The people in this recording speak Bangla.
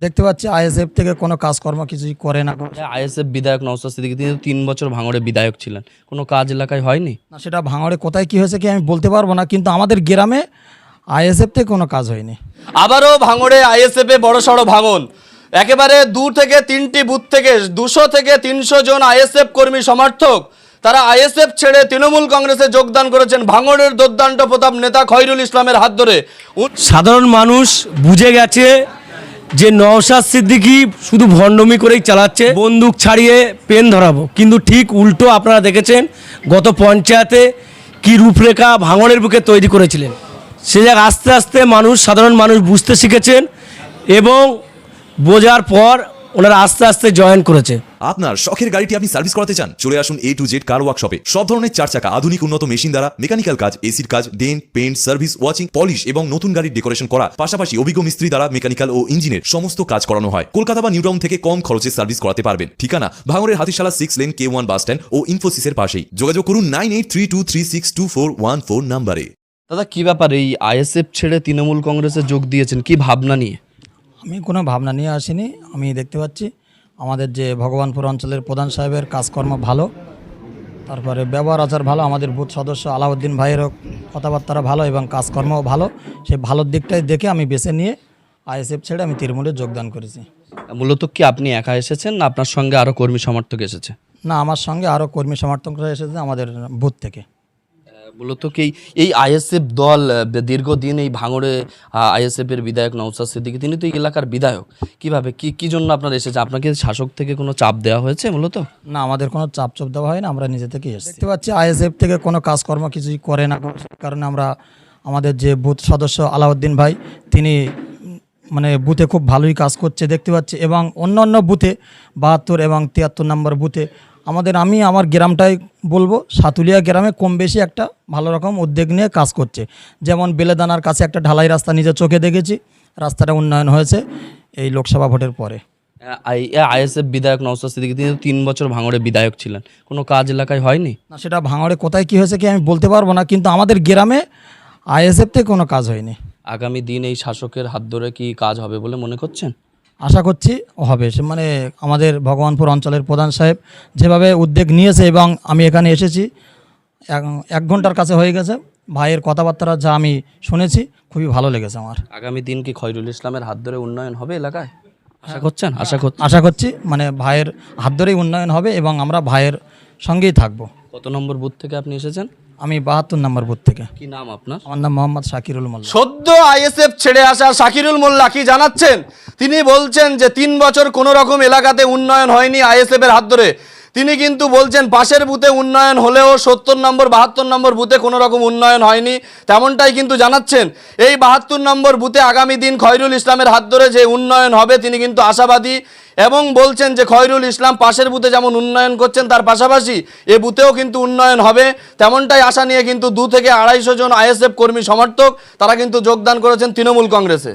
দেখতে পাচ্ছি আইএসএফ থেকে কোনো কাজকর্ম কিছুই করে না। আইএসএফ বিধায়ক নওশাদ সিদ্দিকী তিনি তো 3 বছর ভাঙড়ে বিধায়ক ছিলেন, কোনো কাজ এলাকায় হয়নি? না, সেটা ভাঙড়ে কোথায় কি হয়েছে কি আমি বলতে পারবো না, কিন্তু আমাদের গ্রামে আইএসএফ থেকে কোনো কাজ হয়নি। আবারও ভাঙড়ে আইএসএফে বড় সড়ো ভাঙন। একেবারে 2 থেকে 3টি বুথ থেকে 200 থেকে 300 জন আইএসএফ কর্মী সমর্থক তারা আইএসএফ ছেড়ে তৃণমূল কংগ্রেসে যোগদান করেছেন ভাঙড়ের দুর্দান্ত প্রতাপ নেতা খয়রুল ইসলামের হাত ধরে। সাধারণ মানুষ বুঝে গেছে যে নওশাদ সিদ্দিকী শুধু ভণ্ডমি করেই চালাচ্ছে, বন্দুক ছাড়িয়ে পেন ধরাবো, কিন্তু ঠিক উল্টো আপনারা দেখেছেন গত পঞ্চায়েতে কি রূপরেখা ভাঙড়ের বুকে তৈরি করেছিলেন। সে জায়গায় আস্তে আস্তে সাধারণ মানুষ বুঝতে শিখেছেন এবং বোঝার পর ওনারা আস্তে আস্তে জয়েন করেছে। আপনার শখের গাড়িটি আপনি সার্ভিস করাতে চান, চলে আসুন A to Z কার ওয়ার্কশপে। সব ধরনের 4 চাকা আধুনিক উন্নত মেশিন দ্বারা মেকানিক্যাল কাজ, এসির কাজ, dent, paint, service, washing, polish এবং নতুন গাড়ির ডেকোরেশন করা, পাশাপাশি অভিজ্ঞ মিস্ত্রি দ্বারা মেকানিক্যাল ও ইঞ্জিনের সমস্ত কাজ করানো হয়। কলকাতা বা নিউ টাউন থেকে কম খরচে সার্ভিস করাতে পারবেন। ঠিকানা ভাঙড়ের Hatishala 6 lane K1 bus stand ও ইনফোসিসের পাশেই। যোগাযোগ করুন 9832362414 নম্বরে। দাদা, কি ব্যাপার এই আইএসএফ ছেড়ে তৃণমূল কংগ্রেসে যোগ দিয়েছেন, কি ভাবনা নিয়ে? আমি কোনো ভাবনা নিয়ে আসিনি। আমি দেখতে পাচ্ছি আমাদের যে ভগবানপুর অঞ্চলের প্রধান সাহেবের কাজকর্ম ভালো, তারপরে ব্যবহার আচার ভালো, আমাদের বুথ সদস্য আলাউদ্দিন ভাইয়েরও কথাবার্তা ভালো এবং কাজকর্মও ভালো। সেই ভালোর দিকটাই দেখে আমি বেছে নিয়ে আইএসএফ ছেড়ে আমি তৃণমূলে যোগদান করেছি। মূলত কি আপনি একা এসেছেন না আপনার সঙ্গে আরো কর্মী সমর্থক এসেছে? না, আমার সঙ্গে আরও কর্মী সমর্থকরা এসেছে আমাদের বুথ থেকে। মূলত কি এই আইএসএফ দল দীর্ঘদিন এই ভাঙড়ে আইএসএফ এর বিধায়ক নওশাদ সিদ্দিকী তিনি তো এই এলাকার বিধায়ক, কিভাবে কি জন্য আপনারা এসেছে? আপনাকে শাসক থেকে কোনো চাপ দেওয়া হয়েছে মূলত? না, আমাদের কোনো চাপ দেওয়া হয় না, আমরা নিজে থেকেই এসেছি। দেখতে পাচ্ছি আইএসএফ থেকে কোনো কাজকর্ম কিছুই করে না, কারণ আমরা আমাদের যে বুথ সদস্য আলাউদ্দিন ভাই তিনি মানে বুথে খুব ভালোই কাজ করছে দেখতে পাচ্ছি, এবং অন্য বুথে 72 এবং 73 নম্বর বুথে আমি আমার গ্রামটাই বলবো, সাতুলিয়া গ্রামে কম বেশি একটা ভালো রকম উদ্যোগ নিয়ে কাজ করছে। যেমন বেলেদানার কাছে একটা ঢালাই রাস্তা নিজে চোখে দেখেছি, রাস্তাটা উন্নয়ন হয়েছে এই লোকসভা ভোটের পরে। আইএসএফ বিধায়ক নওশাদ সিদ্দিকী তিনি তো 3 বছর ভাঙড়ে বিধায়ক ছিলেন, কোনো কাজ এলাকায় হয়নি? না, সেটা ভাঙড়ে কোথায় কি হয়েছে কি আমি বলতে পারবো না, কিন্তু আমাদের গ্রামে আইএসএফ থেকে কোনো কাজ হয়নি। আগামী দিন এই শাসকের হাত ধরে কি কাজ হবে বলে মনে করছেন? আশা করছি হবে। সে মানে আমাদের ভগবানপুর অঞ্চলের প্রধান সাহেব যেভাবে উদ্যোগ নিয়েছে এবং আমি এখানে এসেছি 1 ঘন্টার কাছে হয়ে গেছে, ভাইয়ের কথাবার্তা যা আমি শুনেছি খুবই ভালো লেগেছে আমার। আগামী দিন কি খয়রুল ইসলামের হাত ধরে উন্নয়ন হবে এলাকায় আশা করছেন? আশা করছি মানে ভাইয়ের হাত ধরেই উন্নয়ন হবে এবং আমরা ভাইয়ের সঙ্গেই থাকবো। কত নম্বর বুথ থেকে আপনি এসেছেন? আমি 72 নম্বর বুথ থেকে। কি নাম আপনার? আমার নাম মোহাম্মদ শাকিরুল মোল্লা। সদ্য আইএসএফ ছেড়ে আসা শাকিরুল মোল্লা কি জানাচ্ছেন? তিনি বলছেন যে 3 বছর কোনো রকম এলাকাতে উন্নয়ন হয়নি আইএসএফ এর হাত ধরে। তিনি কিন্তু বলছেন পাশের বুথে উন্নয়ন হলেও 70 নম্বর 72 নম্বর বুথে কোনো রকম উন্নয়ন হয়নি, তেমনটাই কিন্তু জানাচ্ছেন। এই 72 নম্বর বুথে আগামী দিন খয়রুল ইসলামের হাত ধরে যে উন্নয়ন হবে তিনি কিন্তু আশাবাদী, এবং বলছেন যে খয়রুল ইসলাম পাশের বুথে যেমন উন্নয়ন করছেন তার পাশাপাশি এ বুথেও কিন্তু উন্নয়ন হবে, তেমনটাই আশা নিয়ে কিন্তু 2 থেকে 250 জন আইএসএফ কর্মী সমর্থক তারা কিন্তু যোগদান করেছেন তৃণমূল কংগ্রেসে।